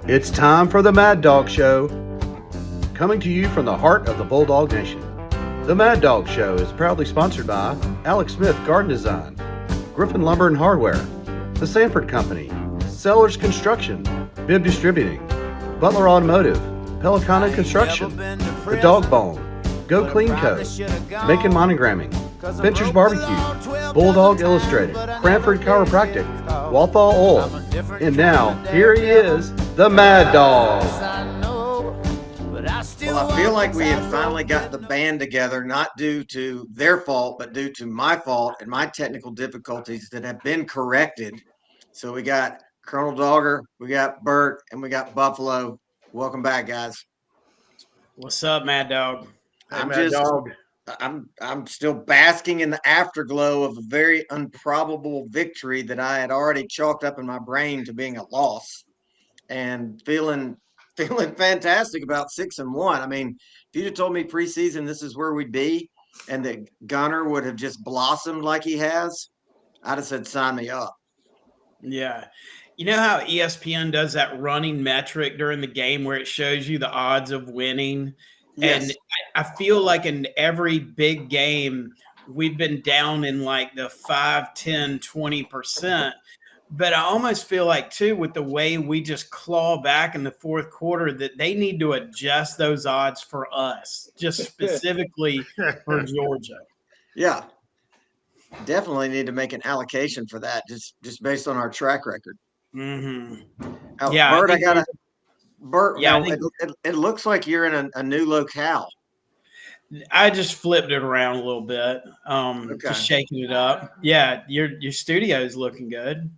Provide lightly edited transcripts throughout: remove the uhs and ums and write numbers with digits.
It's time for the Mad Dog Show. Coming to you from the heart of the Bulldog Nation. The Mad Dog Show is proudly sponsored by Alex Smith Garden Design, Griffin Lumber and Hardware, The Sanford Company, Sellers Construction, Bib Distributing, Butler Automotive, Pelicano Construction, The Dog Bone, Go Clean Co., Macon Monogramming, Fincher's Barbecue, Bulldog Illustrated, Cranford Chiropractic, Walthall Oil, and now, here he is, the Mad Dog. Well, I feel like we have finally got the band together, not due to their fault, but due to my fault and my technical difficulties that have been corrected. So we got Colonel Dawger, we got Burt, and we got Buffaloe. Welcome back, guys. What's up, Mad Dog? Hey, Mad Dog. I'm still basking in the afterglow of a very improbable victory that I had already chalked up in my brain to being a loss, and feeling fantastic about 6-1. I mean, if you'd have told me preseason this is where we'd be, and that Gunner would have just blossomed like he has, I'd have said sign me up. Yeah. You know how ESPN does that running metric during the game where it shows you the odds of winning? Yes. And I feel like in every big game, we've been down in like the 5, 10, 20%. But I almost feel like, too, with the way we just claw back in the fourth quarter, that they need to adjust those odds for us, just specifically for Georgia. Yeah. Definitely need to make an allocation for that, just based on our track record. Mm-hmm. Oh, Yeah, Burt, Burt, Yeah, now, it looks like you're in a new locale. I just flipped it around a little bit, Okay. just shaking it up. Yeah, your studio is looking good.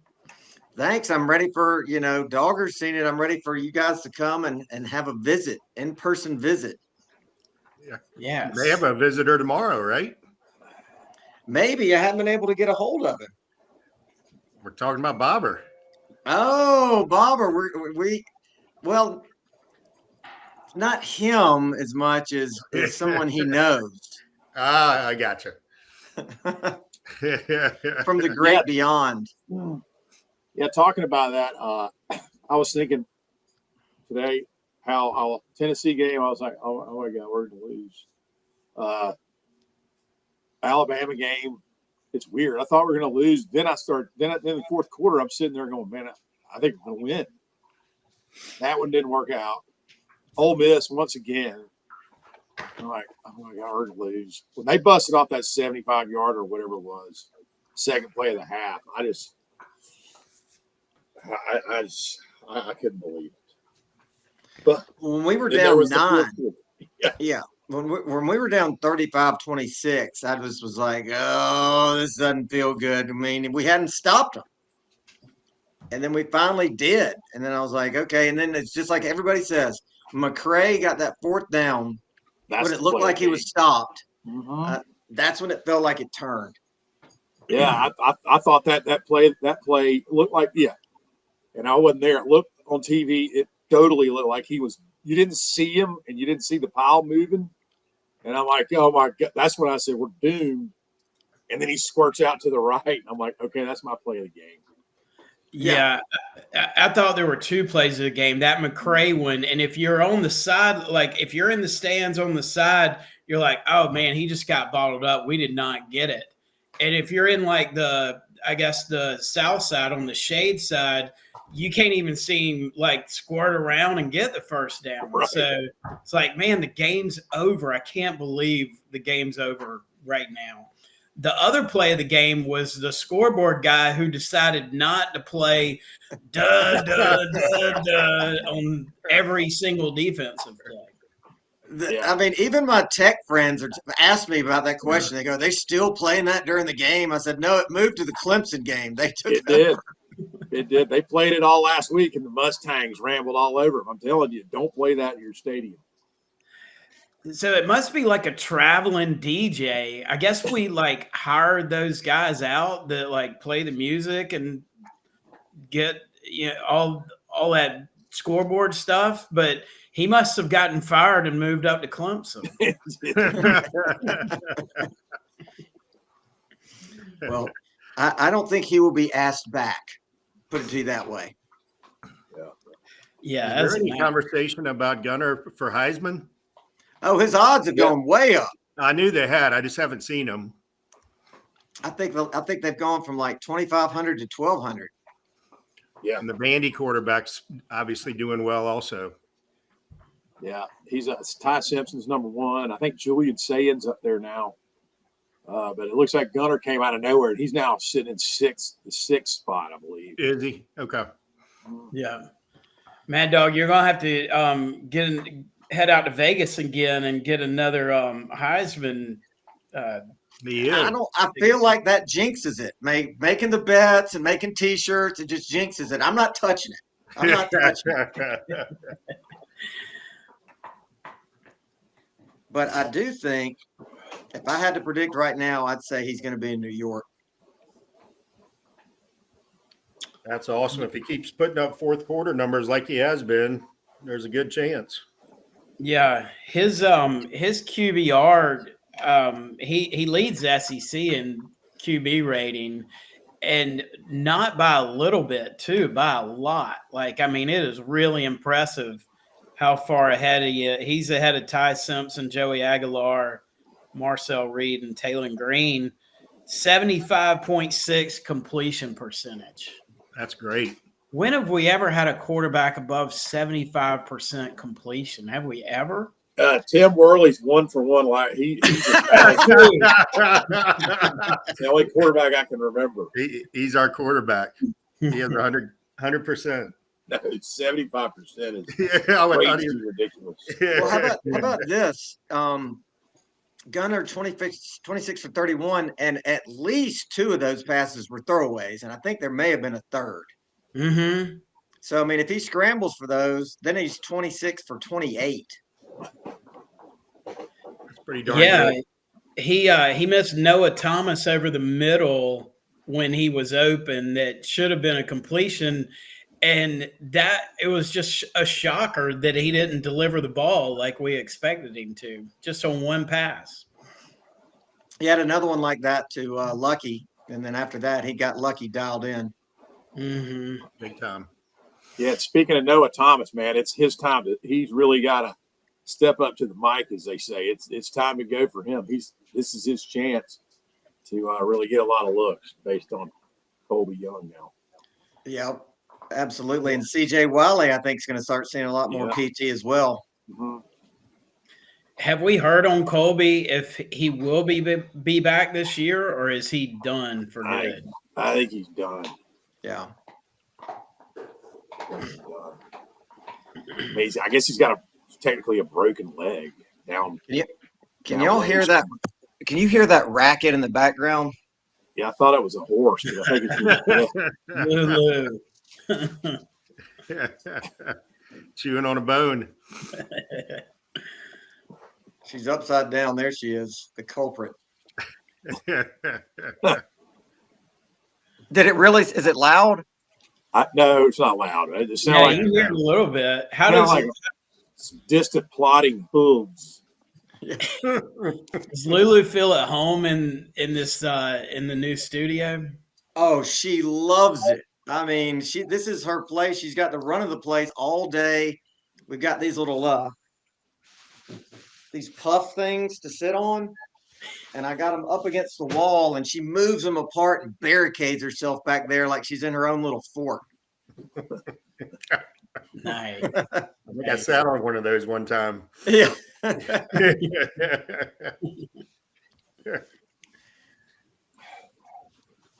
Thanks. I'm ready for, Dawger's seen it. I'm ready for you guys to come and have a visit, in-person visit. Yeah. They have a visitor tomorrow, right? Maybe. I haven't been able to get a hold of him. We're talking about Bobber. Oh, Bobber. Well, not him as much as someone he knows. I gotcha. From the great beyond. Yeah, talking about that, I was thinking today how our Tennessee game, I was like, oh my God, we're going to lose. Alabama game, it's weird. I thought we were going to lose. Then in the fourth quarter, I'm sitting there going, man, I think we're going to win. That one didn't work out. Ole Miss, once again, I'm like, oh my God, we're going to lose. When they busted off that 75-yarder or whatever it was, second play of the half, I couldn't believe it. But when we were down 9, yeah. When we were down 35-26, I was like, oh, this doesn't feel good. I mean, we hadn't stopped them. And then we finally did. And then I was like, okay. And then it's just like everybody says, McCray got that fourth down when it looked like he was stopped. Mm-hmm. That's when it felt like it turned. Yeah, I thought that play looked like, yeah. And I wasn't there. It looked on TV, it totally looked like he was. You didn't see him, and you didn't see the pile moving. And I'm like, oh my God, that's when I said we're doomed. And then he squirts out to the right. And I'm like, okay, that's my play of the game. Yeah, I thought there were two plays of the game. That McCray one, and if you're on the side, like if you're in the stands on the side, you're like, oh man, he just got bottled up. We did not get it. And if you're in like the south side on the shade side, you can't even see him like squirt around and get the first down. Right. So it's like, man, the game's over. I can't believe the game's over right now. The other play of the game was the scoreboard guy who decided not to play on every single defensive play. I mean, even my tech friends asked me about that question. They go, "They still playing that during the game?" I said, "No, it moved to the Clemson game. They took it over." It did. They played it all last week, and the Mustangs rambled all over them. I'm telling you, don't play that in your stadium. So it must be like a traveling DJ. I guess we like hired those guys out that like play the music and get all that scoreboard stuff, but he must have gotten fired and moved up to Clemson. Well, I don't think he will be asked back. Put it to you that way. Yeah, Is that's there any amazing. conversation about Gunner for Heisman? Oh, his odds have gone way up. I knew they had. I just haven't seen them. I think they've gone from like 2,500 to 1,200. Yeah. And the Vandy quarterback's obviously doing well also. Yeah. It's Ty Simpson's number one. I think Julian Sayin's up there now. But it looks like Gunner came out of nowhere. He's now sitting in the sixth spot, I believe. Is he? Okay. Yeah. MadDawg, you're gonna have to head out to Vegas again and get another Heisman. I feel like that jinxes it. Making the bets and making T-shirts, it just jinxes it. I'm not touching it. I'm not touching it. But I do think if I had to predict right now, I'd say he's going to be in New York. That's awesome. If he keeps putting up fourth quarter numbers like he has been, there's a good chance. Yeah, his QBR, he leads SEC in QB rating, and not by a little bit too, by a lot. Like, I mean, it is really impressive how far ahead of you. He's ahead of Ty Simpson, Joey Aguilar, Marcel Reed, and Taylor Green. 75.6 completion percentage. That's great. When have we ever had a quarterback above 75% completion? Have we ever? Tim Worley's 1 for 1. Like he's the only quarterback I can remember. He's our quarterback. He has 100%. No, 75% is Yeah, ridiculous. Well, how about this? Gunner 26 for 31, and at least 2 of those passes were throwaways, and I think there may have been a third. Mm-hmm. So I mean, if he scrambles for those, then he's 26 for 28. That's pretty darn good. Good. He missed Noah Thomas over the middle when he was open. That should have been a completion, and that it was just a shocker that he didn't deliver the ball like we expected him to, just on one pass. He had another one like that to Lucky, and then after that, he got Lucky dialed in. Mm-hmm. Big time. Yeah, speaking of Noah Thomas, man, it's his time. He's really got to step up to the mic, as they say. It's time to go for him. This is his chance to really get a lot of looks based on Colby Young now. Yep, absolutely. And CJ Wiley, I think, is going to start seeing a lot more PT as well. Mm-hmm. Have we heard on Colby if he will be back this year, or is he done for good? I think he's done. Yeah. Amazing. I guess he's got technically a broken leg down. Can y'all hear that? Can you hear that racket in the background? Yeah, I thought it was a horse. But I think Lulu. Chewing on a bone. She's upside down. There she is, the culprit. Did it really? Is it loud? No, it's not loud. It sounds Yeah, like you hear it a little bit. How does like distant plodding hooves? Does Lulu feel at home in this in the new studio? Oh, she loves it. I mean, this is her place. She's got the run of the place all day. We've got these little these puff things to sit on, and I got them up against the wall, and she moves them apart and barricades herself back there like she's in her own little fort. Nice. I sat on one of those one time. Yeah.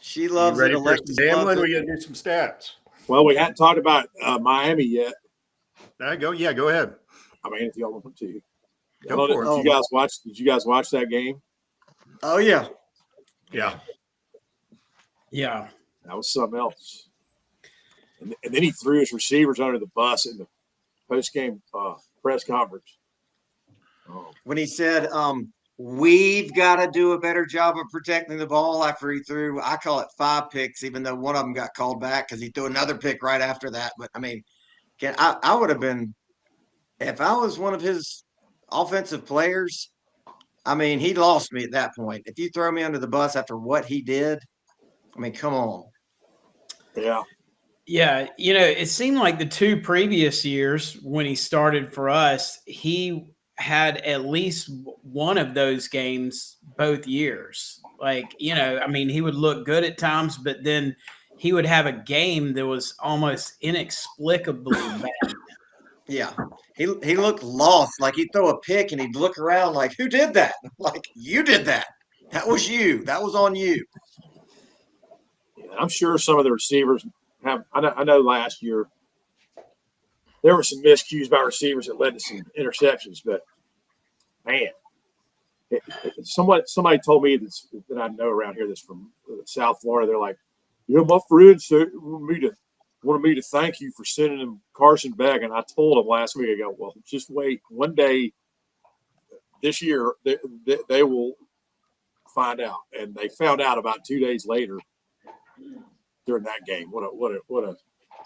She loves ready it. for Alexis some gambling? loves it. We got to do some stats. Well, we hadn't talked about Miami yet. Go ahead. I mean, if y'all want to. Go for it. Did you guys watch that game? Oh yeah. Yeah. Yeah. That was something else. And then he threw his receivers under the bus in the post-game press conference. When he said, we've got to do a better job of protecting the ball after he threw, I call it 5 picks, even though one of them got called back because he threw another pick right after that. But, I mean, I would have been – if I was one of his offensive players, I mean, he lost me at that point. If you throw me under the bus after what he did, I mean, come on. Yeah. Yeah, it seemed like the 2 previous years when he started for us, he had at least one of those games both years. Like, I mean, he would look good at times, but then he would have a game that was almost inexplicably bad. Yeah. He looked lost. Like he'd throw a pick and he'd look around like, who did that? Like, you did that. That was you. That was on you. Yeah, I'm sure some of the receivers have. I know last year there were some miscues by receivers that led to some interceptions, but man, somebody told me that I know around here that's from South Florida. They're like, my friend said wanted me to thank you for sending him Carson back, and I told him last week. I go, well, just wait. One day this year they will find out, and they found out about 2 days later during that game. What a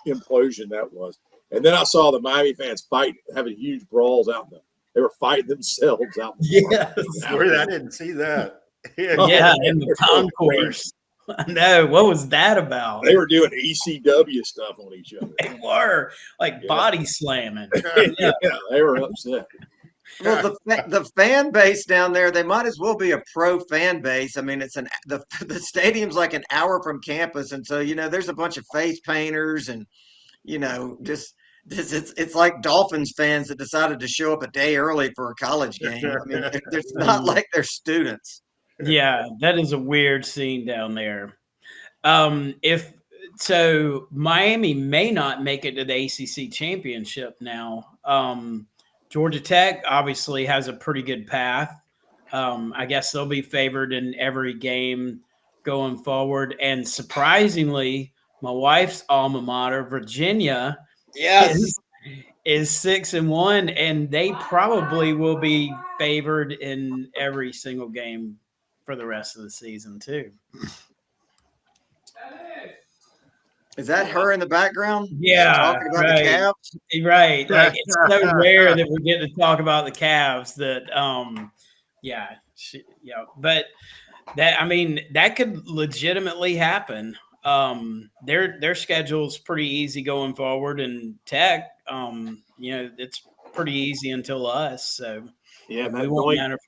implosion that was. And then I saw the Miami fans having huge brawls out there. They were fighting themselves out. Yes. I didn't see that. Yeah, in the concourse. No, what was that about? They were doing ECW stuff on each other. They were like body slamming. Yeah, they were upset. Well, the fan base down there, they might as well be a pro fan base. I mean, the stadium's like an hour from campus, and so there's a bunch of face painters, and just it's like Dolphins fans that decided to show up a day early for a college game. I mean, it's not like they're students. Yeah, that is a weird scene down there. If so, Miami may not make it to the ACC championship now. Georgia Tech obviously has a pretty good path. I guess they'll be favored in every game going forward. And surprisingly, my wife's alma mater, Virginia, Yes, is 6-1, and they probably will be favored in every single game for the rest of the season too. is that her in the background? Yeah, talking about the Cavs. Right. Like it's so rare that we get to talk about the Cavs that but that could legitimately happen. Their schedule's pretty easy going forward, and Tech, it's pretty easy until us. So yeah, we won't matter.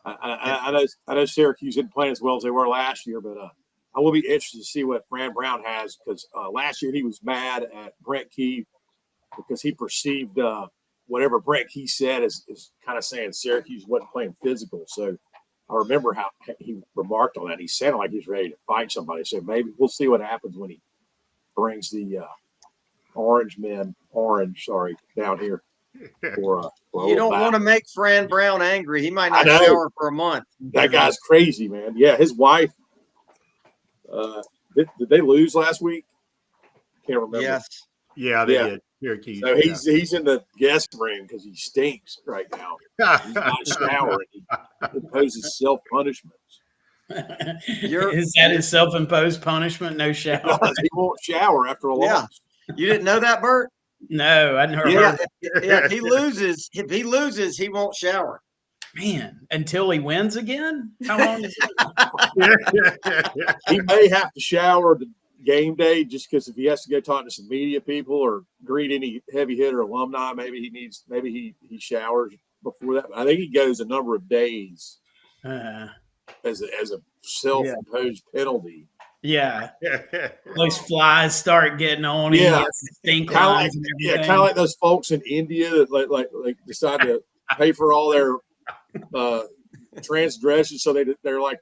I know Syracuse didn't play as well as they were last year, but I will be interested to see what Fran Brown has, because last year he was mad at Brent Key because he perceived whatever Brent Key said is kind of saying Syracuse wasn't playing physical. So I remember how he remarked on that. He sounded like he's ready to fight somebody. So maybe we'll see what happens when he brings the orange down here. For you don't want to make Fran Brown angry. He might not shower for a month. That guy's crazy, man. Yeah, his wife. Did they lose last week? Can't remember. Yes. Yeah, they did. Syracuse. So he's in the guest room because he stinks right now. He's not showering. He imposes self-punishments. Is that his self-imposed punishment? No shower. He won't shower after a loss. Yeah. You didn't know that, Burt? No, I never heard. If he loses, he won't shower. Man, until he wins again? How long is it? He may have to shower the game day just because if he has to go talk to some media people or greet any heavy hitter alumni, maybe he showers before that. But I think he goes a number of days as a self-imposed penalty. Yeah. Those flies start getting on him. Yeah. Stink kind of like those folks in India that like decide to pay for all their transgressions. So they're like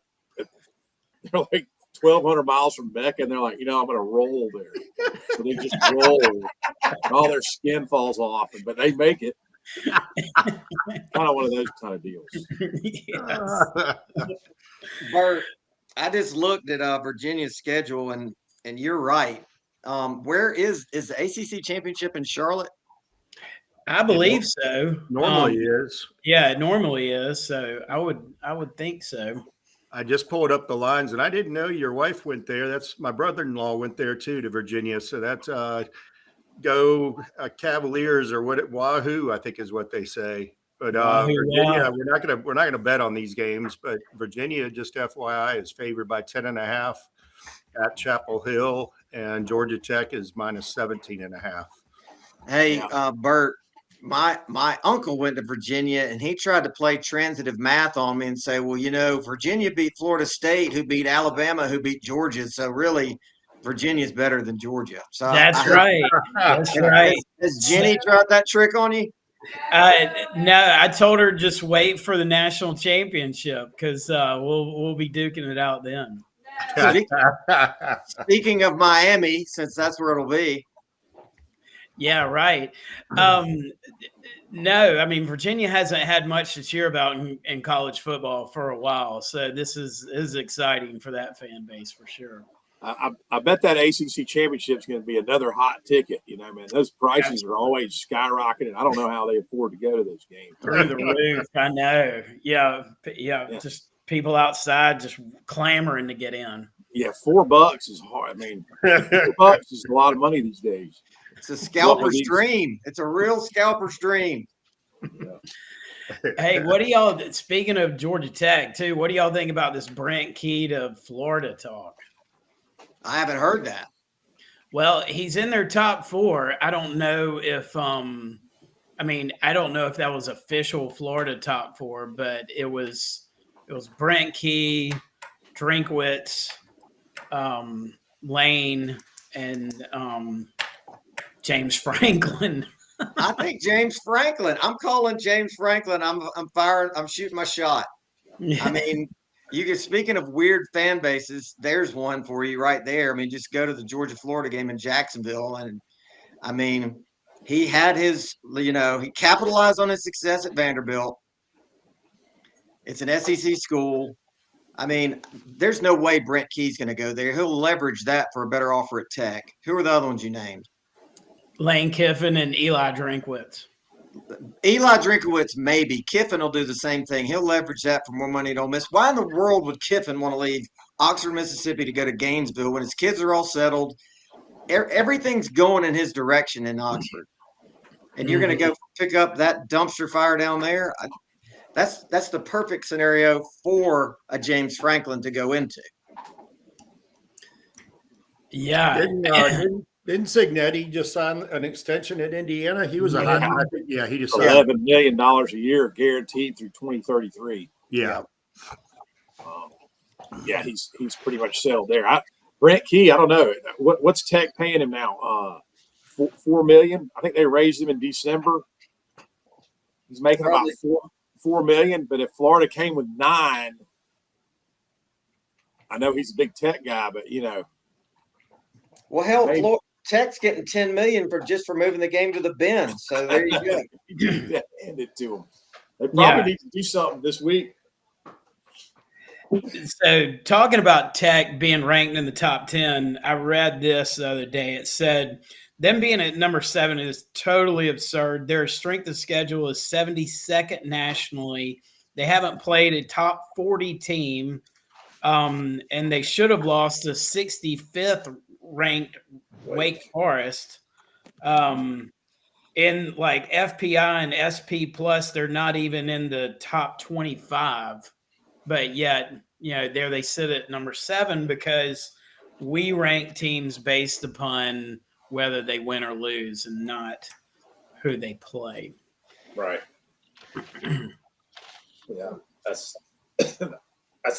1,200 miles from Mecca, and they're like, I'm going to roll there. So they just roll, and all their skin falls off, but they make it. Kind of one of those kind of deals. Bert, I just looked at Virginia's schedule, and you're right. Where is the ACC championship in Charlotte? I believe so. Normally is. Yeah, it normally is. So I would think so. I just pulled up the lines, and I didn't know your wife went there. That's my brother-in-law went there too, to Virginia. So that's go Cavaliers or Wahoo, I think is what they say. But Virginia, we're not gonna bet on these games. But Virginia, just FYI, is favored by 10.5 at Chapel Hill, and Georgia Tech is minus 17.5. Hey, Yeah. Burt, my uncle went to Virginia and he tried to play transitive math on me and say, well, Virginia beat Florida State, who beat Alabama, who beat Georgia. So really, Virginia's better than Georgia. So That's right. That's right. Has Jenny tried that trick on you? No, I told her just wait for the national championship because we'll be duking it out then. Speaking of Miami, since that's where it'll be. Yeah, right. No, I mean Virginia hasn't had much to cheer about in college football for a while, so this is exciting for that fan base for sure. I bet that ACC championship is going to be another hot ticket. Man, those prices are always skyrocketing. I don't know how they afford to go to those games. Through the roof, I know. Yeah, just people outside just clamoring to get in. Yeah, $4 is hard. I mean, $4 is a lot of money these days. It's a scalper's dream. It's a real scalper's dream. Yeah. Hey, what do y'all, speaking of Georgia Tech too, what do y'all think about this Brent Key to Florida talk? I haven't heard that. Well, he's in their top 4. I don't know if I don't know if that was official Florida top 4, but it was Brent Key, Drinkwitz, Lane, and James Franklin. I think James Franklin. I'm calling James Franklin. I'm firing. I'm shooting my shot. I mean, speaking of weird fan bases, there's one for you right there. I mean, just go to the Georgia-Florida game in Jacksonville. And I mean, he had his, he capitalized on his success at Vanderbilt. It's an SEC school. I mean, there's no way Brent Key's going to go there. He'll leverage that for a better offer at Tech. Who are the other ones you named? Lane Kiffin and Eli Drinkwitz. Eli Drinkwitz, maybe. Kiffin will do the same thing. He'll leverage that for more money at Ole Miss. Why in the world would Kiffin want to leave Oxford, Mississippi to go to Gainesville when his kids are all settled? Everything's going in his direction in Oxford. And you're going to go pick up that dumpster fire down there? That's the perfect scenario for a James Franklin to go into. Yeah. Didn't Signetti just sign an extension at Indiana? He was he just $11 million a year guaranteed through 2033. Yeah. He's pretty much settled there. Brent Key, I don't know. What's Tech paying him now? $4 million. I think they raised him in December. He's making about $4 million, but if Florida came with $9 million, I know he's a big Tech guy, but Well, hell, Florida Tech's getting $10 million for moving the game to the Bend. So there you go. Hand it to them. They probably need to do something this week. So talking about Tech being ranked in the top 10, I read this the other day. It said them being at number 7 is totally absurd. Their strength of schedule is 72nd nationally. They haven't played a top 40 team, and they should have lost to 65th ranked Wake Forest. In like FPI and SP Plus, they're not even in the top 25. But yet, there they sit at number 7 because we rank teams based upon whether they win or lose and not who they play. Right. Yeah, that's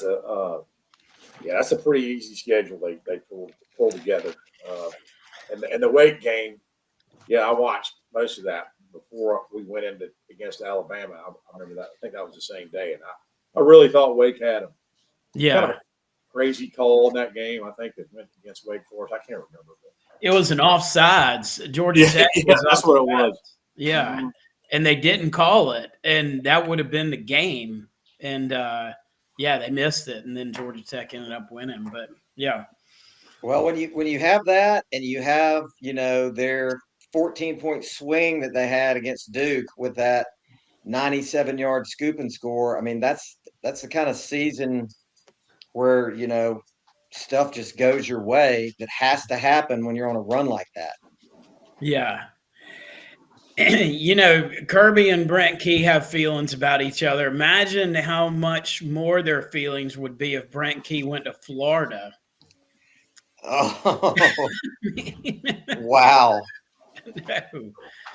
a pretty easy schedule they pull together. And the Wake game, I watched most of that before we went against Alabama. I remember that. I think that was the same day, and I really thought Wake had them. Yeah. Kind of a crazy call in that game. I think it went against Wake Forest. I can't remember. It was an offsides. Georgia Tech. That's what it was. Yeah. Mm-hmm. And they didn't call it, and that would have been the game. And they missed it, and then Georgia Tech ended up winning. But well, when you have that, and you have their 14-point swing that they had against Duke with that 97-yard scoop and score, I mean that's the kind of season where stuff just goes your way that has to happen when you're on a run like that. Yeah. Kirby and Brent Key have feelings about each other. Imagine how much more their feelings would be if Brent Key went to Florida. Oh, wow. No.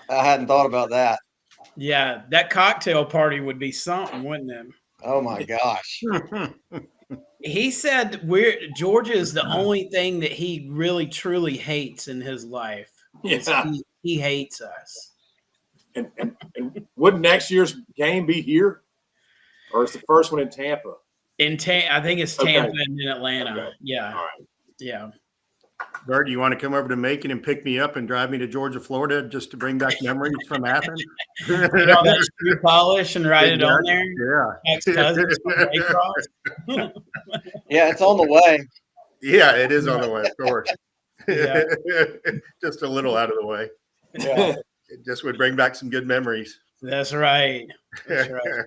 I hadn't thought about that. Yeah, that cocktail party would be something, wouldn't it? Oh my gosh. He said Georgia is the only thing that he really truly hates in his life. Yeah. He hates us. And would next year's game be here? Or is the first one in Tampa? I think it's Okay. Tampa and then Atlanta. Okay. Yeah. All right. Yeah. Bert, do you want to come over to Macon and pick me up and drive me to Georgia, Florida, just to bring back memories from Athens? Get all that shoe polish and write it on there. Yeah. Ex-cousins from Waycross. Yeah, it's on the way. Yeah, it is on the way, of course. Yeah. Just a little out of the way. Yeah. It just would bring back some good memories. That's right. That's right.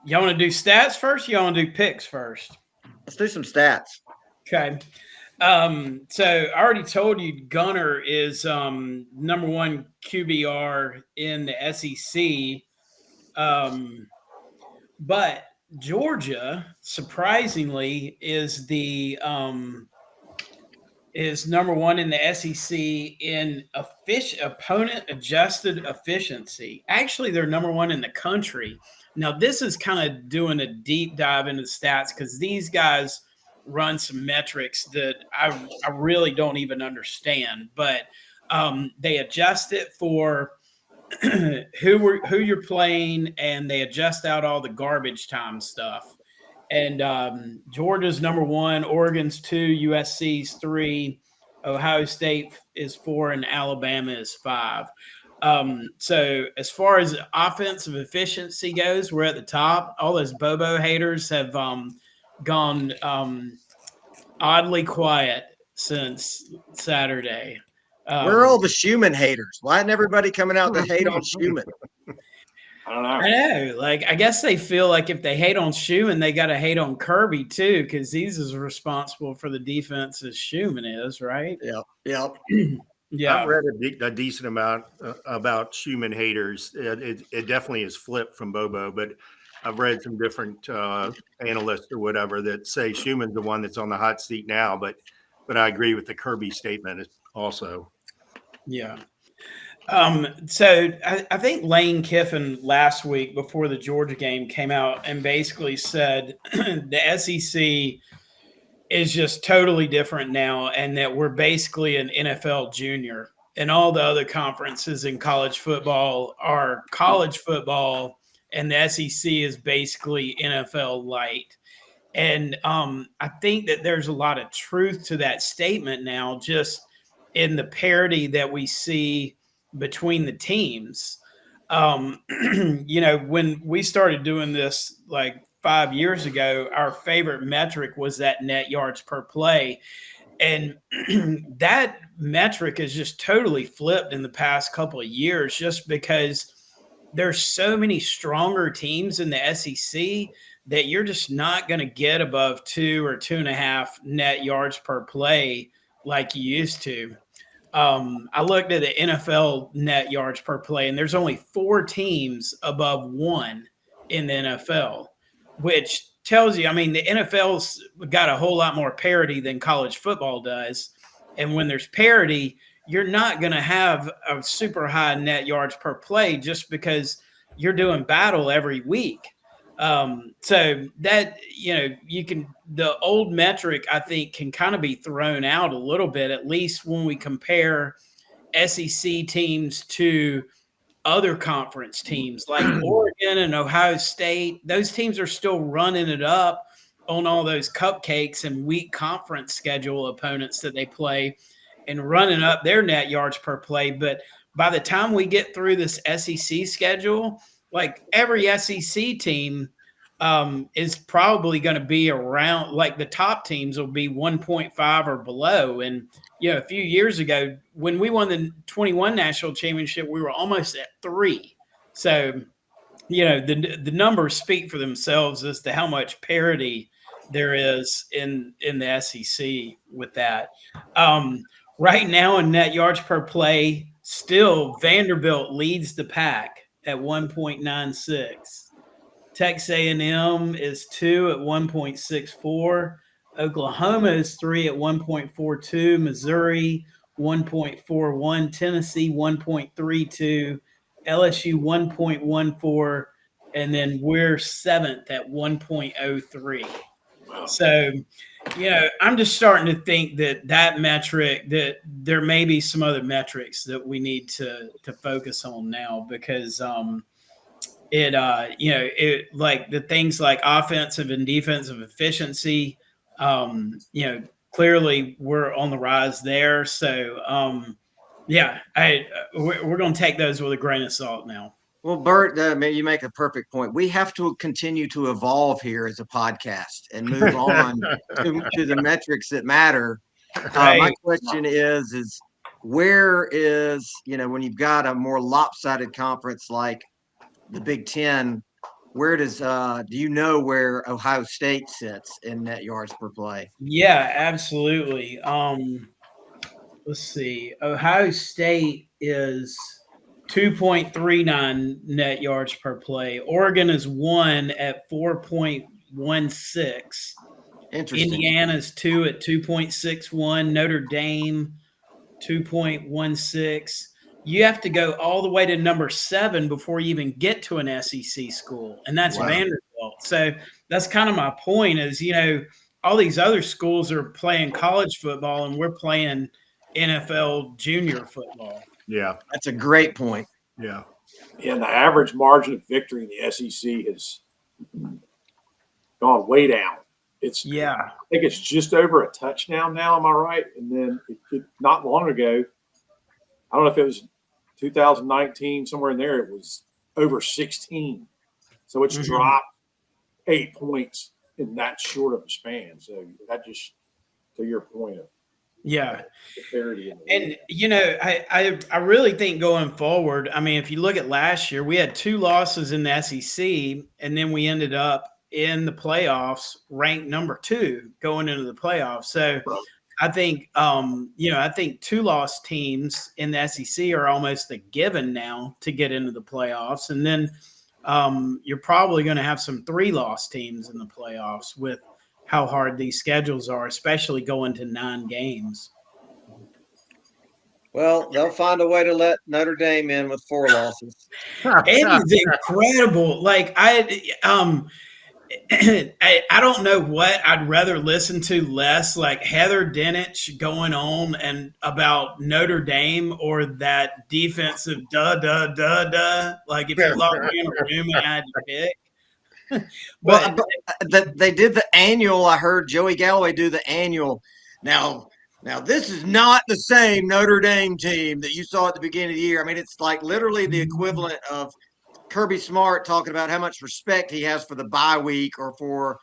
Y'all want to do stats first? Y'all want to do picks first? Let's do some stats. Okay. So I already told you Gunner is number one QBR in the SEC. But Georgia, surprisingly, is the is number one in the SEC in opponent adjusted efficiency. Actually, they're number one in the country. Now, this is kind of doing a deep dive into the stats because these guys run some metrics that I really don't even understand. But they adjust it for who you're playing, and they adjust out all the garbage time stuff. And Georgia's number one, Oregon's 2, USC's 3, Ohio State is 4, and Alabama is 5. So as far as offensive efficiency goes, we're at the top. All those Bobo haters have gone oddly quiet since Saturday. Where are all the Schumann haters? Why isn't everybody coming out to hate on Schumann? I don't know. I know. Like, I guess they feel like if they hate on Schumann, they got to hate on Kirby too, because he's as responsible for the defense as Schumann is, right? Yep. Yeah. I've read a decent amount about Schumann haters. It definitely is flipped from Bobo, but I've read some different analysts or whatever that say Schumann's the one that's on the hot seat now, but I agree with the Kirby statement also. Yeah. So I think Lane Kiffin last week before the Georgia game came out and basically said the SEC is just totally different now, and that we're basically an NFL junior, and all the other conferences in college football are college football, and the SEC is basically NFL light. And I think that there's a lot of truth to that statement now, just in the parity that we see between the teams. When we started doing this like 5 years ago, our favorite metric was that net yards per play. And that metric is just totally flipped in the past couple of years, just because there's so many stronger teams in the SEC that you're just not going to get above 2 or 2.5 net yards per play like you used to. I looked at the NFL net yards per play, and there's only 4 teams above 1 in the NFL, which tells you, I mean, the NFL's got a whole lot more parity than college football does. And when there's parity, you're not going to have a super high net yards per play just because you're doing battle every week. So that, the old metric, I think, can kind of be thrown out a little bit, at least when we compare SEC teams to other conference teams like Oregon and Ohio State. Those teams are still running it up on all those cupcakes and weak conference schedule opponents that they play and running up their net yards per play. But by the time we get through this SEC schedule, like every SEC team is probably going to be around, like the top teams will be 1.5 or below. And, a few years ago when we won the 21 national championship, we were almost at 3. So, the numbers speak for themselves as to how much parity there is in the SEC with that. Right now in net yards per play, still Vanderbilt leads the pack at 1.96. Texas A&M is 2 at 1.64. Oklahoma is 3 at 1.42. Missouri 1.41. Tennessee 1.32. LSU 1.14. And then we're 7th at 1.03. So, I'm just starting to think that metric, that there may be some other metrics that we need to focus on now, because it like the things like offensive and defensive efficiency, clearly we're on the rise there. So we're going to take those with a grain of salt now. Well, Burt, you make a perfect point. We have to continue to evolve here as a podcast and move on to the metrics that matter. Right. My question is where is, when you've got a more lopsided conference like the Big Ten, where does do you know where Ohio State sits in net yards per play? Yeah, absolutely. Let's see. Ohio State is 2.39 net yards per play. Oregon is 1 at 4.16. Interesting. Indiana's 2 at 2.61. Notre Dame 2.16. You have to go all the way to number 7 before you even get to an SEC school, and that's Vanderbilt. So that's kind of my point is, all these other schools are playing college football, and we're playing NFL junior football. Yeah. That's a great point. Yeah. And the average margin of victory in the SEC has gone way down. I think it's just over a touchdown now. Am I right? And then not long ago, I don't know if it was 2019, somewhere in there, it was over 16. So it's dropped 8 points in that short of a span. So that just, to your point of and I really think going forward, I mean, if you look at last year, we had 2 losses in the SEC, and then we ended up in the playoffs ranked number 2 going into the playoffs. So I think, I think 2-loss teams in the SEC are almost a given now to get into the playoffs. And then you're probably going to have some 3-loss teams in the playoffs with how hard these schedules are, especially going to 9 games. Well, they'll find a way to let Notre Dame in with 4 losses. It is incredible. Like I don't know what I'd rather listen to less, like Heather Dinich going on and about Notre Dame, or that defensive Like if you locked me in a room and I had to pick. But they did the annual. I heard Joey Galloway do the annual. Now this is not the same Notre Dame team that you saw at the beginning of the year. I mean, it's like literally the equivalent of Kirby Smart talking about how much respect he has for the bye week, or for,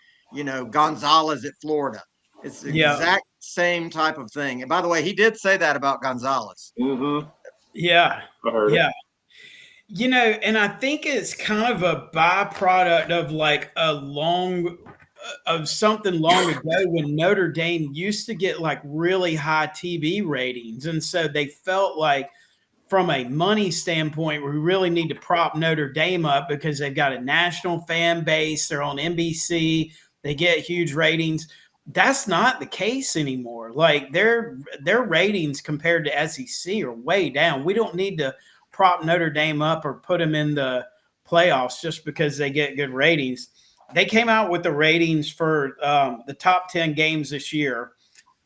Gonzalez at Florida. It's the exact same type of thing. And by the way, he did say that about Gonzalez. Mm-hmm. Yeah. I heard it. And I think it's kind of a byproduct of like something long ago when Notre Dame used to get like really high TV ratings. And so they felt like, from a money standpoint, we really need to prop Notre Dame up because they've got a national fan base. They're on NBC. They get huge ratings. That's not the case anymore. Like their ratings compared to SEC are way down. We don't need to prop Notre Dame up or put them in the playoffs just because they get good ratings. They came out with the ratings for the top 10 games this year.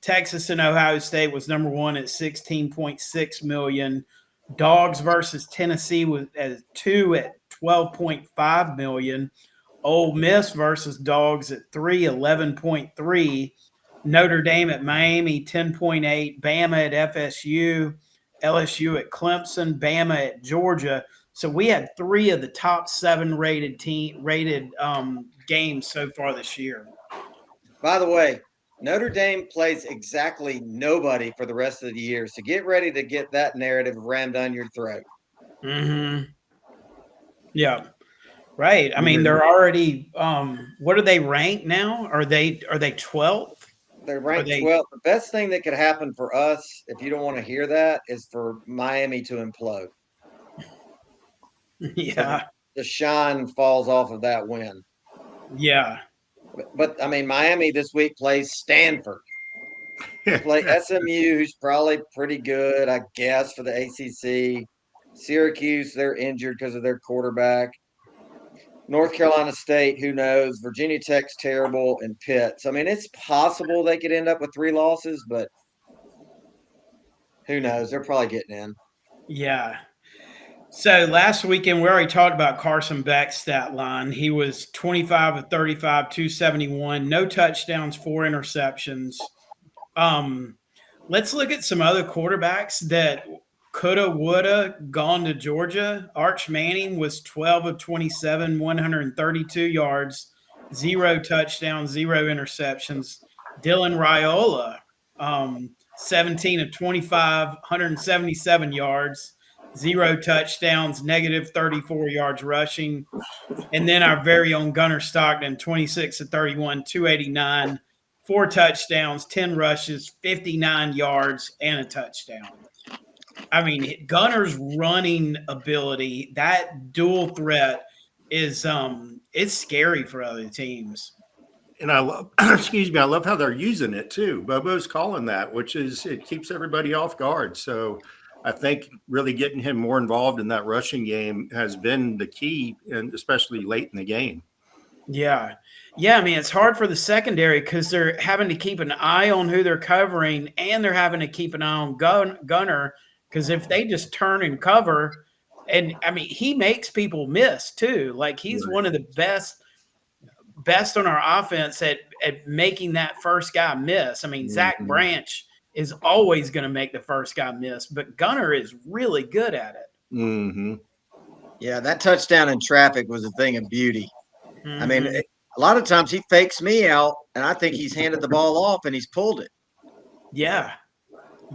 Texas and Ohio State was number 1 at 16.6 million. Dogs versus Tennessee was at 2 at 12.5 million. Ole Miss versus Dogs at 3, 11.3. Notre Dame at Miami, 10.8. Bama at FSU. LSU at Clemson. Bama at Georgia. So we had 3 of the top 7 rated games so far this year. By the way, Notre Dame plays exactly nobody for the rest of the year. So get ready to get that narrative rammed down your throat. Mm-hmm. Yeah. Right. I mean, they're already what are they ranked now? Are they 12th? They're ranked 12th. The best thing that could happen for us, if you don't want to hear that, is for Miami to implode. Yeah. the shine falls off of that win. Yeah. But I mean, Miami this week plays Stanford. They play SMU, who's probably pretty good, I guess, for the ACC. Syracuse, they're injured because of their quarterback. North Carolina State, who knows? Virginia Tech's terrible, and Pitt. So, I mean, it's possible they could end up with 3 losses, but who knows? They're probably getting in. Yeah. So last weekend, we already talked about Carson Beck's stat line. He was 25 of 35, 271, no touchdowns, 4 interceptions. Let's look at some other quarterbacks that coulda, woulda gone to Georgia. Arch Manning was 12 of 27, 132 yards, 0 touchdowns, 0 interceptions. Dylan Raiola, 17 of 25, 177 yards, 0 touchdowns, negative 34 yards rushing. And then our very own Gunnar Stockton, 26 of 31, 289, 4 touchdowns, 10 rushes, 59 yards, and a touchdown. I mean, Gunner's running ability, that dual threat is it's scary for other teams. And I love, excuse me, I love how they're using it too. Bobo's calling that, which is it keeps everybody off guard. So I think really getting him more involved in that rushing game has been the key, and especially late in the game. Yeah. Yeah, I mean, it's hard for the secondary because they're having to keep an eye on who they're covering, and they're having to keep an eye on Gunner, because if they just turn and cover, and I mean, he makes people miss too. Like, he's one of the best on our offense at making that first guy miss. I mean, Zach Branch is always going to make the first guy miss, but Gunner is really good at it. Mm-hmm. Yeah, that touchdown in traffic was a thing of beauty. I mean, a lot of times he fakes me out, and I think he's handed the ball off, and he's pulled it. Yeah.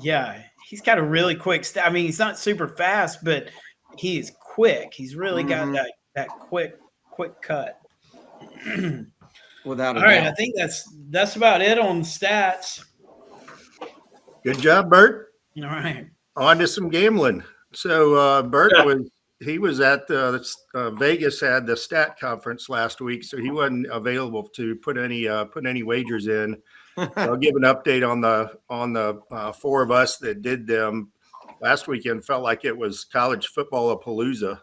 Yeah. He's got a really quick I mean, he's not super fast, but he is quick. He's really got that quick cut. Without a All right, doubt. I think that's about it on stats. Good job, Burt. All right. On to some gambling. So Burt was at the Vegas had the stat conference last week, so he wasn't available to put any wagers in. So I'll give an update on the 4 of us that did them last weekend. Felt like it was college football palooza.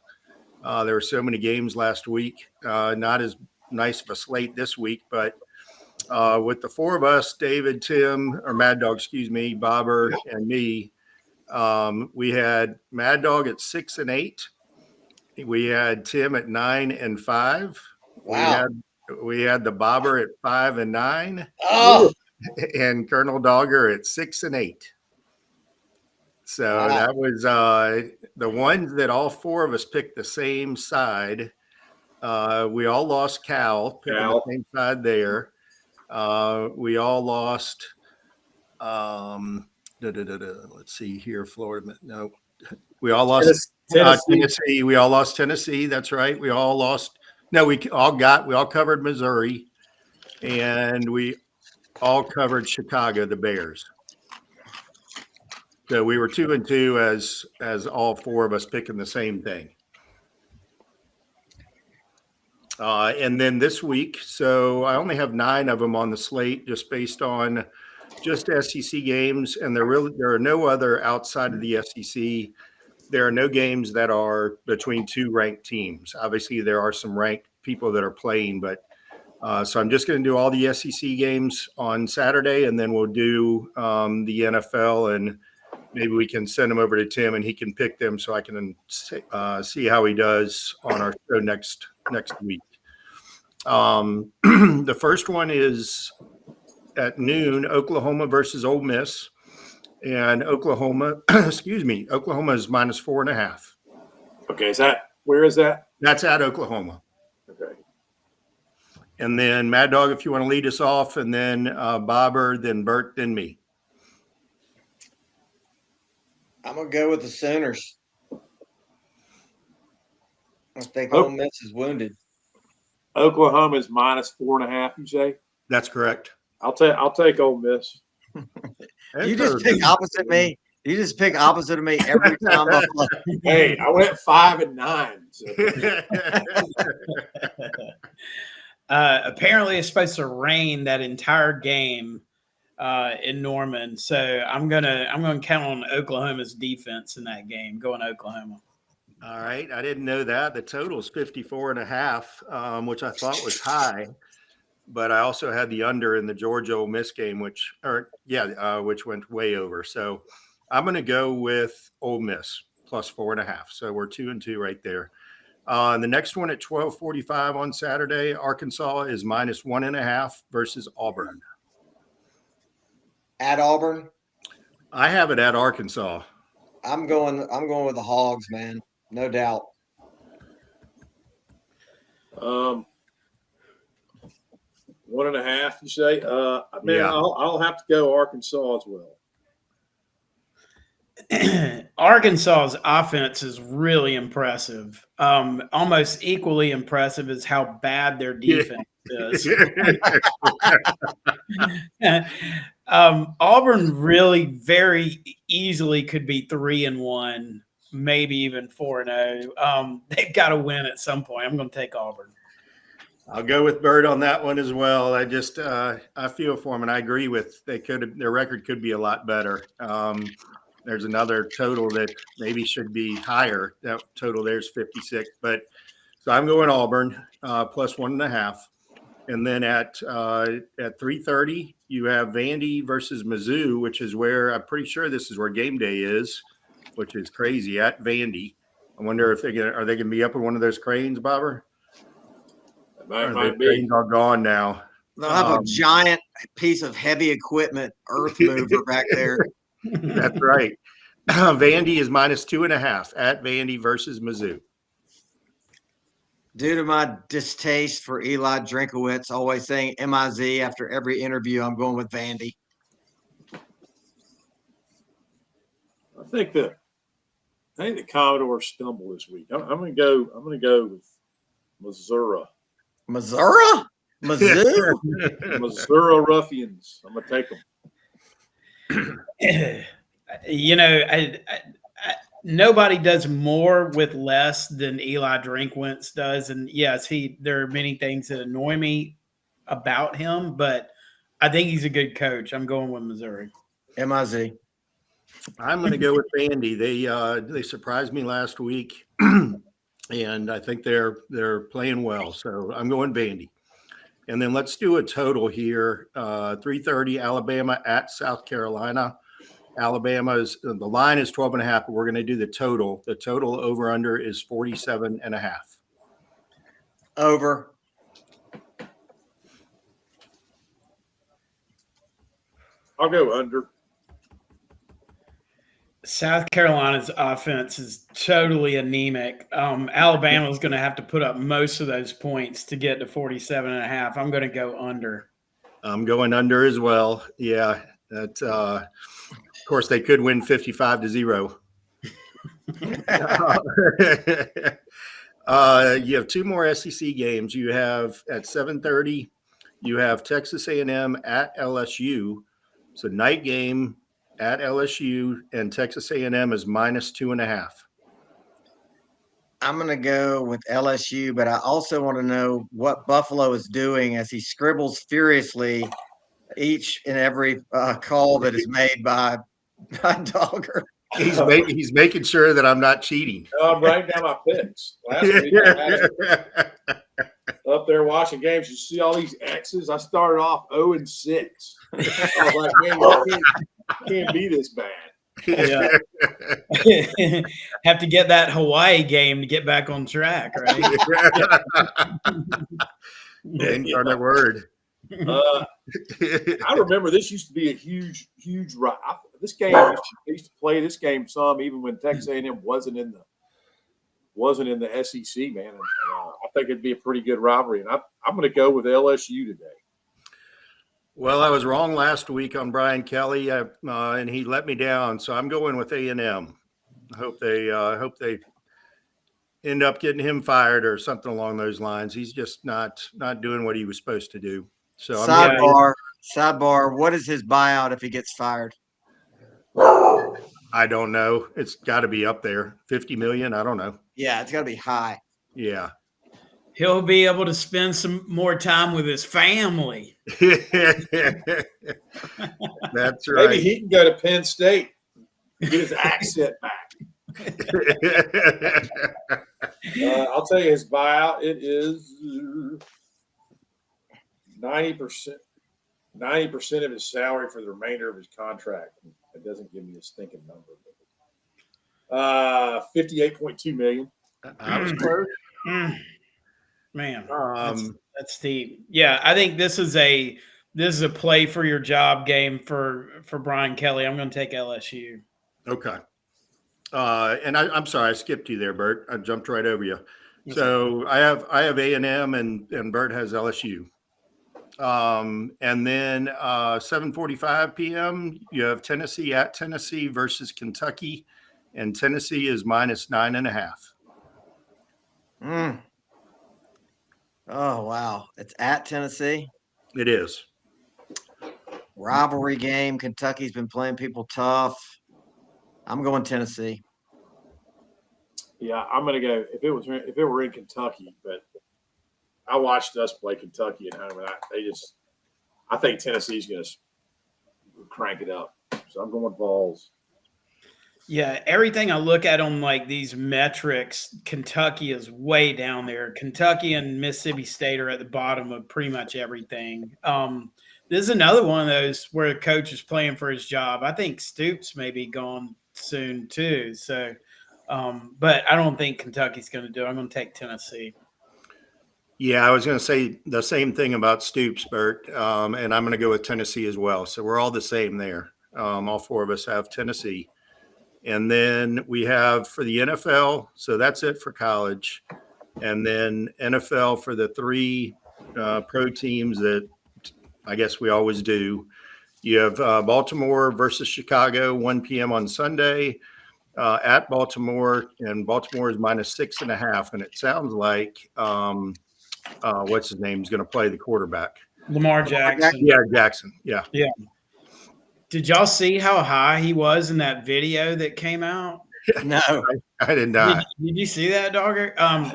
There were so many games last week. Not as nice of a slate this week, but with the 4 of us, David, Tim, or MadDawg, excuse me, Bobber, and me, we had MadDawg at 6 and 8. We had Tim at 9 and 5. Wow. We had the Bobber at 5 and 9. Oh, And Colonel Dawger at 6 and 8. So that was the ones that all 4 of us picked the same side. We all lost Cal, picking the same side there. We all lost. Let's see here, Florida. No, we all lost Tennessee. We all lost Tennessee. That's right. We all lost. No, we all covered Missouri, and we all covered Chicago, the Bears. So we were 2 and 2 as all 4 of us picking the same thing. And then this week, so I only have 9 of them on the slate, just based on just SEC games, and there are no other outside of the SEC. There are no games that are between 2 ranked teams. Obviously, there are some ranked people that are playing, but so I'm just going to do all the SEC games on Saturday, and then we'll do the NFL, and maybe we can send them over to Tim, and he can pick them so I can see how he does on our show next week. The first one is at noon, Oklahoma versus Ole Miss, and Oklahoma, Oklahoma is minus 4.5. Okay, where is that? That's at Oklahoma. Okay. And then MadDawg, if you want to lead us off, and then Bobber, then Burt, then me. I'm going to go with the Sooners. I think Ole Miss is wounded. Oklahoma is minus 4.5, you say? That's correct. I'll take Ole Miss. You just pick opposite me. You just pick opposite of me every time. Hey, I went 5-9. So. Apparently, it's supposed to rain that entire game in Norman, so I'm gonna count on Oklahoma's defense in that game. Going Oklahoma. All right. I didn't know that. The total is 54.5, which I thought was high, but I also had the under in the Georgia Ole Miss game, which went way over. So I'm going to go with Ole Miss plus 4.5. So we're 2-2 right there. The next one at 12:45 on Saturday, Arkansas is minus 1.5 versus Auburn. At Auburn, I have it at Arkansas. I'm going with the Hogs, man. No doubt. 1.5, you say? Yeah. I'll have to go Arkansas as well. Arkansas's offense is really impressive. Almost equally impressive as how bad their defense is. Auburn really very easily could be 3-1, maybe even 4-0. They've got to win at some point. I'm going to take Auburn. I'll go with Burt on that one as well. I just I feel for them, and I agree with their record could be a lot better. There's another total that maybe should be higher. That total there's 56, but so I'm going Auburn plus 1.5, and then at 3:30 you have Vandy versus Mizzou, which is where I'm pretty sure this is where game day is, which is crazy at Vandy. I wonder if are they going to be up in one of those cranes, Bobber? Might be. Cranes are gone now. They'll have a giant piece of heavy equipment, earth mover back there. That's right. Vandy is minus 2.5 at Vandy versus Mizzou. Due to my distaste for Eli Drinkowitz always saying MIZ after every interview, I'm going with Vandy. I think the Commodores stumble this week. I'm going to go with Missouri. Missouri? Mizzou? Missouri Ruffians. I'm going to take them. Nobody does more with less than Eli Drinkwitz does. And yes, there are many things that annoy me about him, but I think he's a good coach. I'm going with Missouri. MIZ. I'm going to go with Vandy. They surprised me last week, and I think they're playing well. So I'm going Vandy. And then let's do a total here. 3:30 Alabama at South Carolina. Alabama's the line is 12.5, but we're going to do the total. The total over under is 47.5. Over. I'll go under. South Carolina's offense is totally anemic. Alabama's going to have to put up most of those points to get to 47.5. I'm going to go under. I'm going under as well. Yeah, that. Of course, they could win 55-0. You have two more SEC games. You have at 7:30. You have Texas A&M at LSU. So night game at LSU, and Texas A&M is minus 2.5. I'm going to go with LSU, but I also want to know what Buffaloe is doing as he scribbles furiously each and every call that is made by Dawger. He's making sure that I'm not cheating. I'm writing down my picks. Last week I had up there watching games. You see all these X's. I started off 0-6. I was like, man, can't be this bad. Yeah. Have to get that Hawaii game to get back on track, right? Incarnate word. I remember this used to be a huge ride. This game I used to play this game some, even when Texas A&M wasn't in the SEC, man. And, I think it'd be a pretty good rivalry, and I'm going to go with LSU today. Well, I was wrong last week on Brian Kelly, and he let me down. So I'm going with A&M. I hope they end up getting him fired or something along those lines. He's just not doing what he was supposed to do. So sidebar. What is his buyout if he gets fired? I don't know. It's got to be up there. 50 million. I don't know. Yeah, it's got to be high. Yeah. He'll be able to spend some more time with his family. That's Maybe right. he can go to Penn State and get his accent back. I'll tell you his buyout. It is 90%. 90% of his salary for the remainder of his contract. It doesn't give me a stinking number. 58.2 million. I was close. Man, that's steep. Yeah, I think this is a play for your job game for Brian Kelly. I'm going to take LSU. Okay. And I'm sorry, I skipped you there, Burt. I jumped right over you. So I have A&M and Burt has LSU. And then 7:45 p.m. you have Tennessee at Tennessee versus Kentucky, and Tennessee is -9.5. Oh, wow. It's at Tennessee. It is. Rivalry game. Kentucky's been playing people tough. I'm going Tennessee. Yeah, I'm going to go if it were in Kentucky, but I watched us play Kentucky at home, and I think Tennessee's going to crank it up. So I'm going Vols. Yeah, everything I look at on like these metrics, Kentucky is way down there. Kentucky and Mississippi State are at the bottom of pretty much everything. This is another one of those where a coach is playing for his job. I think Stoops may be gone soon too. So, but I don't think Kentucky's going to do it. I'm going to take Tennessee. Yeah, I was going to say the same thing about Stoops, Burt, and I'm going to go with Tennessee as well. So we're all the same there. All four of us have Tennessee. And then we have for the NFL, so that's it for college. And then NFL for the three pro teams that I guess we always do. You have Baltimore versus Chicago, 1 p.m. on Sunday at Baltimore, and Baltimore is -6.5. And it sounds like what's his name is going to play the quarterback. Lamar Jackson. Yeah, Jackson. Yeah. Yeah. Did y'all see how high he was in that video that came out? No, I did not. Did you see that, Dawger? No,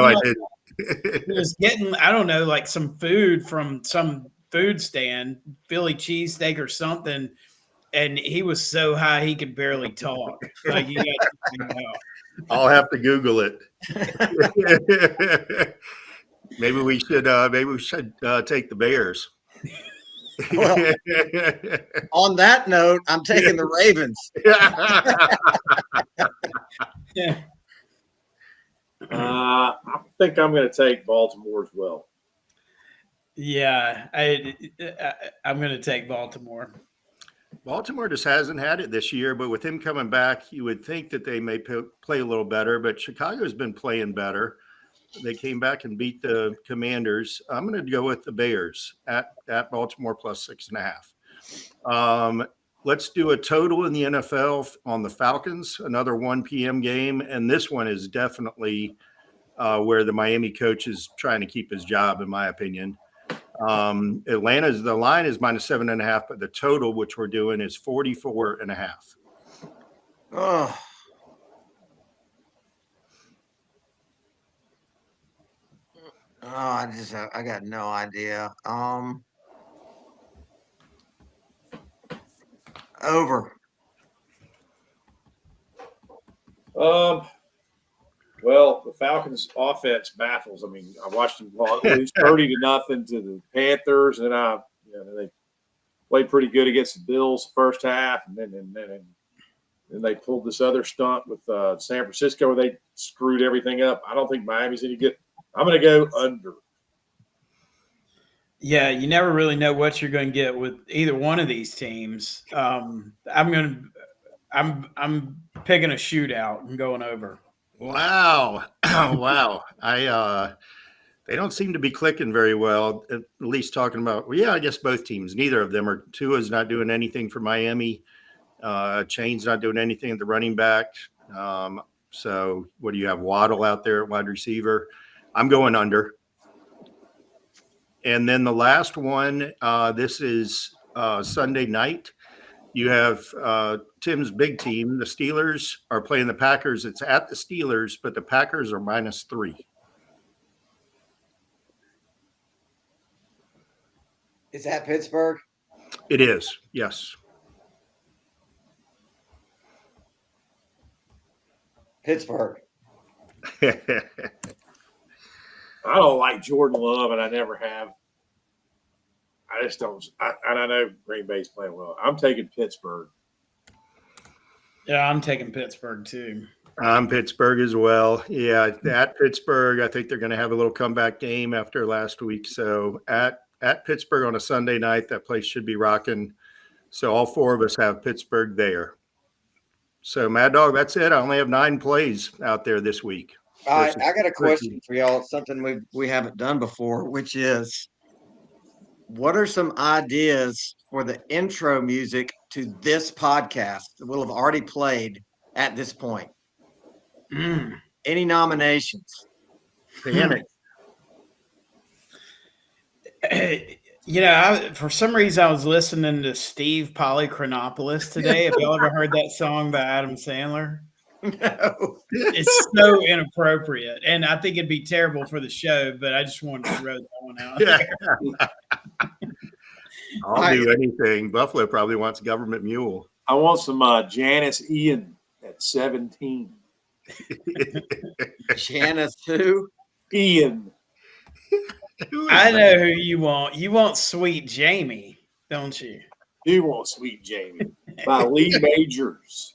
I didn't. He was getting, I don't know, like some food from some food stand, Philly cheesesteak or something, and he was so high he could barely talk. Like you guys I'll have to Google it. Maybe we should take the Bears. Well, on that note, I'm taking the Ravens. Yeah. I think I'm going to take Baltimore as well. Yeah, I'm going to take Baltimore. Baltimore just hasn't had it this year, but with him coming back, you would think that they may play a little better, but Chicago's been playing better. They came back and beat the Commanders. I'm going to go with the Bears at Baltimore +6.5. Let's do a total in the NFL on the Falcons, another 1 p.m. game. And this one is definitely where the Miami coach is trying to keep his job, in my opinion. Atlanta's the line is -7.5, but the total, which we're doing, is 44.5. Oh. I got no idea. Over. Well, the Falcons' offense baffles. I mean, I watched them lose 30-0 to the Panthers, and they played pretty good against the Bills first half, and then they pulled this other stunt with San Francisco where they screwed everything up. I don't think Miami's any good. I'm going to go under. Yeah, you never really know what you're going to get with either one of these teams. I'm picking a shootout and going over. Wow. Wow. They don't seem to be clicking very well, at least talking about, I guess both teams, neither of them are. Tua's not doing anything for Miami. Chain's not doing anything at the running back. So what do you have? Waddle out there at wide receiver. I'm going under. And then the last one, this is Sunday night. You have Tim's big team. The Steelers are playing the Packers. It's at the Steelers, but the Packers are -3. Is that Pittsburgh? It is, yes. Pittsburgh. I don't like Jordan Love, and I never have. I just don't. And I know Green Bay's playing well. I'm taking Pittsburgh. Yeah, I'm taking Pittsburgh too. I'm Pittsburgh as well. Yeah, at Pittsburgh, I think they're going to have a little comeback game after last week. So at Pittsburgh on a Sunday night, that place should be rocking. So all 4 of us have Pittsburgh there. So MadDawg, that's it. I only have 9 plays out there this week. All right, I got a question for y'all. It's something we haven't done before, which is, what are some ideas for the intro music to this podcast that we'll have already played at this point? Any nominations? Panic. For some reason, I was listening to Steve Polychronopoulos today. Have y'all ever heard that song by Adam Sandler? No. It's so inappropriate, and I think it'd be terrible for the show, but I just wanted to throw that one out there. I'll do anything. Buffalo probably wants Government Mule. I want some Janice Ian at 17. Janice who? Ian. I know who you want. You want Sweet Jamie, don't you? You want Sweet Jamie by Lee Majors.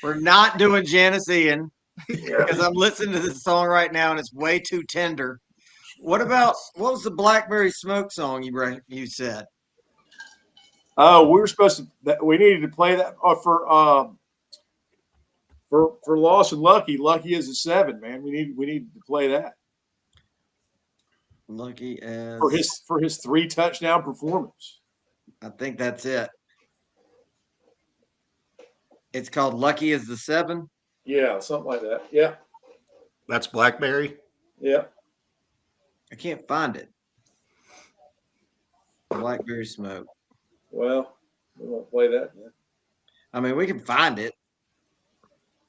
We're not doing Janice Ian because I'm listening to this song right now and it's way too tender. What was the Blackberry Smoke song you said? Oh, we needed to play that for Lost and Lucky. Lucky is a 7, man. We needed to play that. Lucky as for his 3 touchdown performance. I think that's it. It's called Lucky as the 7. Yeah, something like that. Yeah. That's Blackberry. Yeah. I can't find it. Blackberry Smoke. Well, we won't play that then. I mean, we can find it.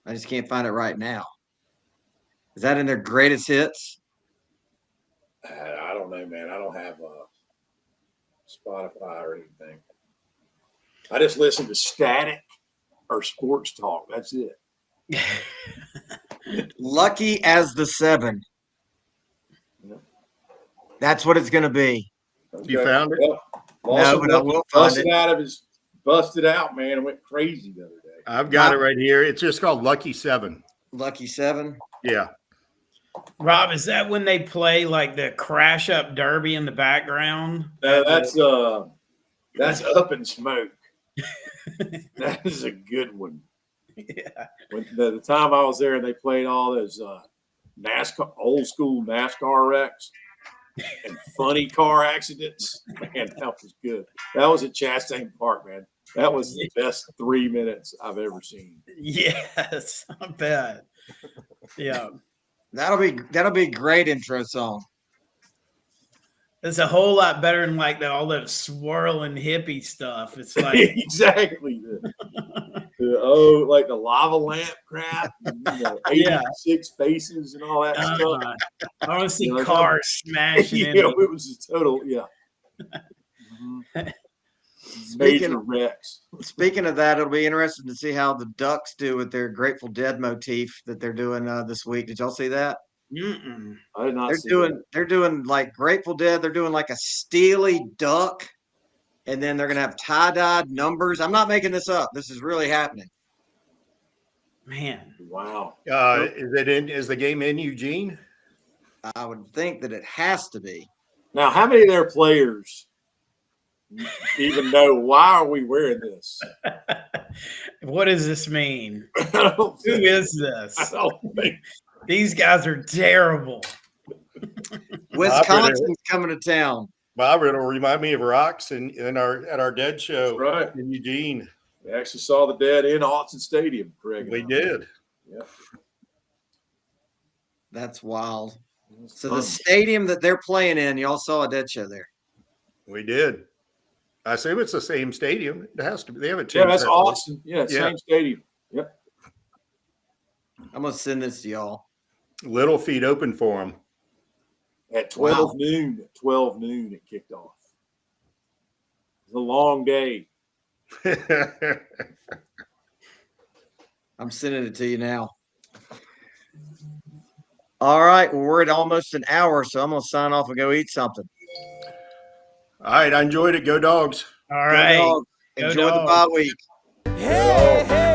I just can't find it right now. Is that in their greatest hits? I don't know, man. I don't have Spotify or anything. I just listen to Static or Sports Talk. That's it. Lucky as the 7. Yeah. That's what it's going to be. Okay. You found it? Well, No, but I will find it. Busted out, man, and went crazy the other day. I've got it right here. It's just called Lucky 7. Lucky 7. Yeah. Rob, is that when they play like the Crash Up Derby in the background? That's Up in Smoke. That is a good one. Yeah. When the time I was there and they played all those NASCAR, old school NASCAR wrecks and funny car accidents, man, that was good. That was at Chastain Park, man. That was the best 3 minutes I've ever seen. Yes, I bet. Yeah. That'll be a great intro song. It's a whole lot better than like all that swirling hippie stuff. It's like exactly like the lava lamp crap, 86 faces and all that stuff. I want to see cars smashing yeah, into it was a total major wrecks. Speaking of that, it'll be interesting to see how the Ducks do with their Grateful Dead motif that they're doing this week. Did y'all see that? Mm-mm. I did not see that. They're doing like Grateful Dead. They're doing like a steely duck, and then they're gonna have tie-dyed numbers. I'm not making this up. This is really happening. Man. Wow. Is the game in Eugene? I would think that it has to be. Now, how many of their players even know why are we wearing this? What does this mean? Who is this? I don't think. These guys are terrible. Wisconsin's coming to town. Bob, it'll remind me of Rocks at our Dead show in Eugene. We actually saw the Dead in Autzen Stadium, Craig. We did. Yeah. That's wild. So the stadium that they're playing in, y'all saw a Dead show there. We did. I assume it's the same stadium. It has to be. They have a Yeah, that's separate. Austin. Yeah, same stadium. Yep. I'm gonna send this to y'all. Little Feet open for them. At 12 noon. At 12 noon, it kicked off. It was a long day. I'm sending it to you now. All right. Well, we're at almost an hour, so I'm gonna sign off and go eat something. All right, I enjoyed it. Go Dogs. All right. Go Dog. Enjoy the bye week. Hey, hey.